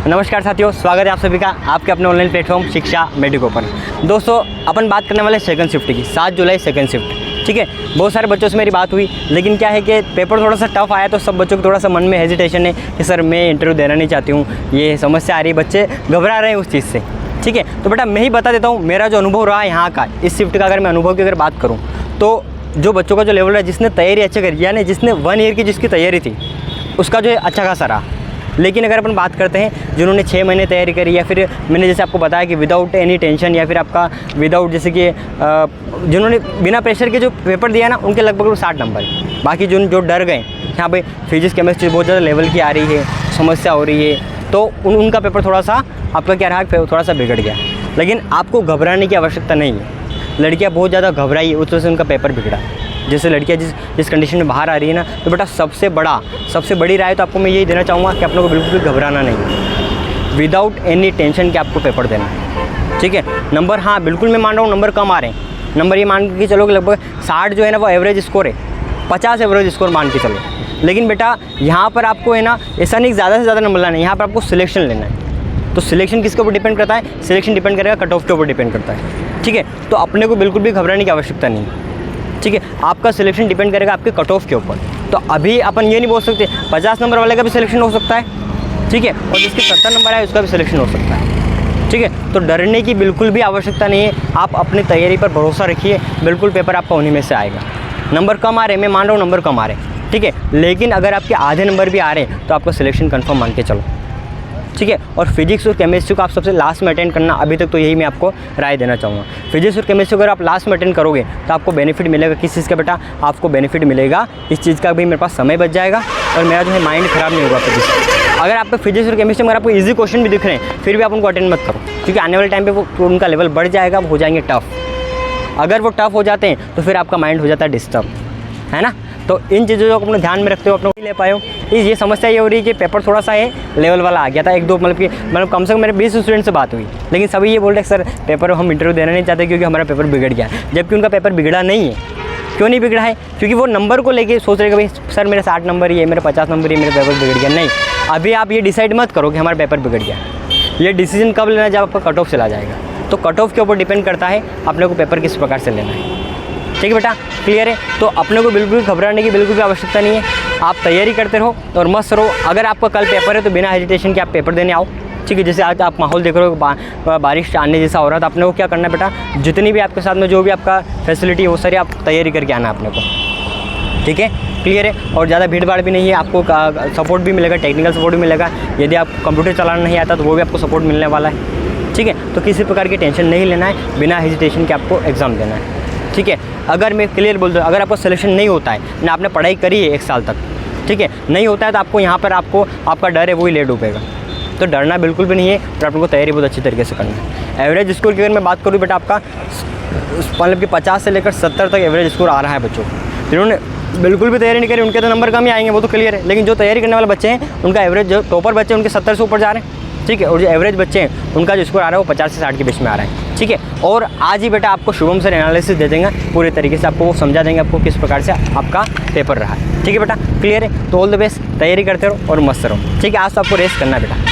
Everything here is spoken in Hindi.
नमस्कार साथियों, स्वागत है आप सभी का आपके अपने ऑनलाइन प्लेटफॉर्म शिक्षा मेडिको पर। दोस्तों अपन बात करने वाले सेकंड शिफ्ट की, 7 जुलाई सेकंड शिफ्ट। ठीक है, बहुत सारे बच्चों से मेरी बात हुई, लेकिन क्या है कि पेपर थोड़ा सा टफ आया तो सब बच्चों को थोड़ा सा मन में हेजिटेशन है कि सर मैं इंटरव्यू देना नहीं चाहती हूँ, ये समस्या आ रही है, बच्चे घबरा रहे हैं उस चीज़ से। ठीक है, तो बेटा मैं ही बता देता हूँ मेरा जो अनुभव रहा है यहाँ का, इस शिफ्ट का अगर मैं अनुभव की अगर बात करूँ तो जो बच्चों का जो लेवल है, जिसने तैयारी अच्छी करी, यानी जिसने 1 ईयर की जिसकी तैयारी थी उसका जो है अच्छा खासा रहा। लेकिन अगर अपन बात करते हैं जिन्होंने 6 महीने तैयारी करी, या फिर मैंने जैसे आपको बताया कि विदाउट एनी टेंशन, या फिर आपका विदाउट जैसे कि जिन्होंने बिना प्रेशर के जो पेपर दिया ना, उनके लगभग 60 नंबर। बाकी जो डर गए यहाँ पे फिजिक्स केमिस्ट्री बहुत ज़्यादा लेवल की आ रही है, समस्या हो रही है, तो उनका पेपर थोड़ा सा आपका क्या रहा, थोड़ा सा बिगड़ गया। लेकिन आपको घबराने की आवश्यकता नहीं है। लड़कियाँ बहुत ज़्यादा घबराई, उस वजह से उनका पेपर बिगड़ा। जैसे लड़कियाँ जिस कंडीशन में बाहर आ रही है ना, तो बेटा सबसे बड़ी राय तो आपको मैं यही देना चाहूँगा कि अपने को बिल्कुल भी घबराना नहीं, विदाउट एनी टेंशन के आपको पेपर देना है। ठीक है, नंबर हाँ बिल्कुल मैं मान रहा हूँ नंबर कम आ रहे हैं। नंबर ये मान के चलो कि लगभग 60 जो है ना वो एवरेज स्कोर है, 50 एवरेज स्कोर मान के चलो। लेकिन बेटा यहाँ पर आपको है ना ऐसा नहीं ज़्यादा से ज़्यादा नंबर लाना है, यहाँ पर आपको सिलेक्शन लेना है। तो सिलेक्शन किसके ऊपर डिपेंड करता है? सिलेक्शन डिपेंड करेगा कट ऑफ के ऊपर डिपेंड करता है। ठीक है, तो अपने को बिल्कुल भी घबराने की आवश्यकता नहीं है। ठीक है, आपका सिलेक्शन डिपेंड करेगा आपके कट ऑफ के ऊपर। तो अभी अपन ये नहीं बोल सकते 50 नंबर वाले का भी सिलेक्शन हो सकता है। ठीक है, और जिसके 70 नंबर है उसका भी सिलेक्शन हो सकता है। ठीक है, तो डरने की बिल्कुल भी आवश्यकता नहीं है। आप अपनी तैयारी पर भरोसा रखिए, बिल्कुल पेपर आपका उन्हीं में से आएगा। नंबर कम आ रहे हैं, मैं मान रहा हूँ नंबर कम आ रहे हैं, ठीक है, लेकिन अगर आपके आधे नंबर भी आ रहे हैं तो आपका सिलेक्शन कन्फर्म मान के चलो। ठीक है, और फिजिक्स और केमिस्ट्री को आप सबसे लास्ट में अटेंड करना, अभी तक तो यही मैं आपको राय देना चाहूँगा। फिजिक्स और केमिस्ट्री अगर आप लास्ट में अटेंड करोगे तो आपको बेनिफिट मिलेगा। किस चीज़ का बेटा? आपको बेनिफिट मिलेगा इस चीज़ का भी, मेरे पास समय बच जाएगा और मेरा जो है माइंड ख़राब नहीं होगा फिजिक्स। अगर आपको फिजिक्स और केमिस्ट्री में अगर आपको ईजी क्वेश्चन भी दिख रहे हैं, फिर भी आप उनको अटेंड मत करो, क्योंकि आने वाले टाइम पर वो उनका लेवल बढ़ जाएगा, वो हो जाएंगे टफ। अगर वो टफ हो जाते हैं तो फिर आपका माइंड हो जाता है डिस्टर्ब, है ना। तो इन चीज़ों को अपने ध्यान में रखते हो, अपने नहीं ले पाए हो। ये समस्या ये हो रही है कि पेपर थोड़ा सा है लेवल वाला आ गया था। 1-2 मतलब कम से कम मेरे 20 स्टूडेंट से बात हुई, लेकिन सभी ये बोल रहे सर पेपर हम इंटरव्यू देना नहीं चाहते क्योंकि हमारा पेपर बिगड़ गया। जबकि उनका पेपर बिगड़ा नहीं है। क्यों नहीं बिगड़ा है? क्योंकि वो नंबर को लेके सोच रहे कि भाई सर मेरे 60 नंबर ही है, मेरे 50 नंबर ही, मेरे पेपर बिगड़ गया। नहीं, अभी आप ये डिसाइड मत करो कि हमारा पेपर बिगड़ गया। ये डिसीजन कब लेना, जब आपका कट ऑफ चला जाएगा। तो कट ऑफ के ऊपर डिपेंड करता है अपने को पेपर किस प्रकार से लेना है। ठीक है बेटा, क्लियर है? तो अपने को बिल्कुल घबराने की बिल्कुल भी आवश्यकता नहीं है। आप तैयारी करते रहो और मस्त रहो। अगर आपका कल पेपर है तो बिना हेजिटेशन के आप पेपर देने आओ। ठीक है, जैसे आज आप माहौल देख रहे हो, बारिश आने जैसा हो रहा है, तो अपने को क्या करना है बेटा, जितनी भी आपके साथ में जो भी आपका फैसिलिटी है वो सारी आप तैयारी करके आना अपने को। ठीक है, क्लियर है? और ज़्यादा भीड़ भाड़ भी नहीं है, आपको सपोर्ट भी मिलेगा, टेक्निकल सपोर्ट भी मिलेगा। यदि आप कंप्यूटर चलाना नहीं आता तो वो भी आपको सपोर्ट मिलने वाला है। ठीक है, तो किसी प्रकार की टेंशन नहीं लेना है, बिना हेजिटेशन के आपको एग्ज़ाम देना है। ठीक है, अगर मैं क्लियर बोल दूँ, अगर आपको सिलेक्शन नहीं होता है ना, आपने पढ़ाई करी है 1 साल तक, ठीक है, नहीं होता है तो आपको यहाँ पर आपका डर है वही ले डूबेगा। तो डरना बिल्कुल भी नहीं है, और आपको तैयारी बहुत अच्छी तरीके से करनी है। एवरेज स्कोर की अगर मैं बात करूँ बेटा, आपका मतलब कि 50 से लेकर 70 तक एवरेज स्कोर आ रहा है बच्चों। जिन्होंने बिल्कुल भी तैयारी नहीं करी उनके तो नंबर कम ही आएंगे, वो तो क्लियर है। लेकिन जो तैयारी करने वाले बच्चे हैं उनका एवरेज, जो टॉपर बच्चे हैं उनके 70 से ऊपर जा रहे हैं। ठीक है, और जो एवरेज बच्चे हैं उनका जो स्कोर आ रहा है वो 50 से 60 के बीच में आ रहा है। ठीक है, और आज ही बेटा आपको शुभम सर एनालिसिस दे देंगे पूरे तरीके से, आपको वो समझा देंगे आपको किस प्रकार से आपका पेपर रहा है। ठीक है बेटा, क्लियर है? तो ऑल द बेस्ट, तैयारी करते रहो और मस्त रहो। ठीक है, आज तो आपको रेस्ट करना है बेटा।